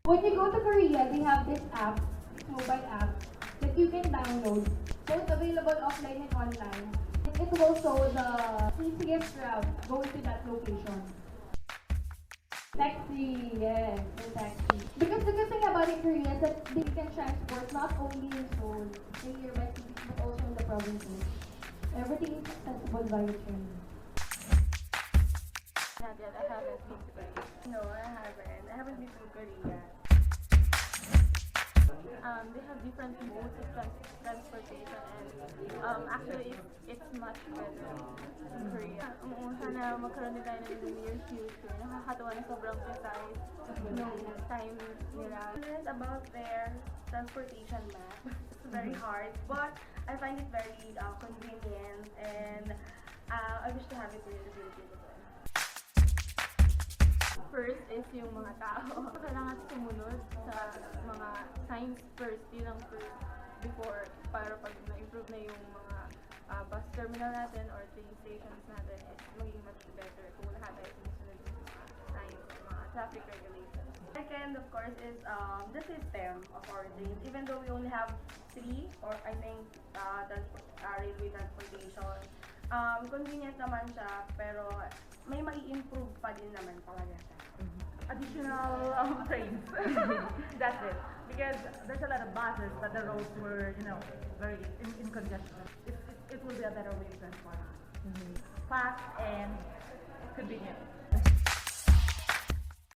When you go to Korea, they have this app, mobile app, that you can download. Both available offline and online. It will show the easiest route going to that location. Taxi, yes, the taxi. Because the good thing about in Korea is that they can transport not only in Seoul, in nearby cities, but also in the provinces. Everything is accessible via train. Not yet. I haven't been to Korea. No, I haven't. I haven't been to Korea. They have different modes of transportation and actually it's much better in Korea. Sana magkaroon din tayo ng the near future. Nakakatawa na sobrang precise nung time nila. Learned about their transportation map. It's very hard, but I find it very convenient and I wish to have it here in the Philippines as well. First is yung mga tao. Kailangan sumunod sa mga signs first. Yun ang first before para pag na-improve na yung mga bus terminal natin or train stations natin, it's maging much better kung lahat ay sumusunod yung mga signs, mga traffic regulations. Second, of course, is the system of our trains. Even though we only have 3 or I think railway transportation, convenient naman siya pero may mai-improve pa din naman talaga siya. Additional trains. That's it. Because there's a lot of buses, but the roads were, very in congestion. It will be a better way to transport. Fast and convenient.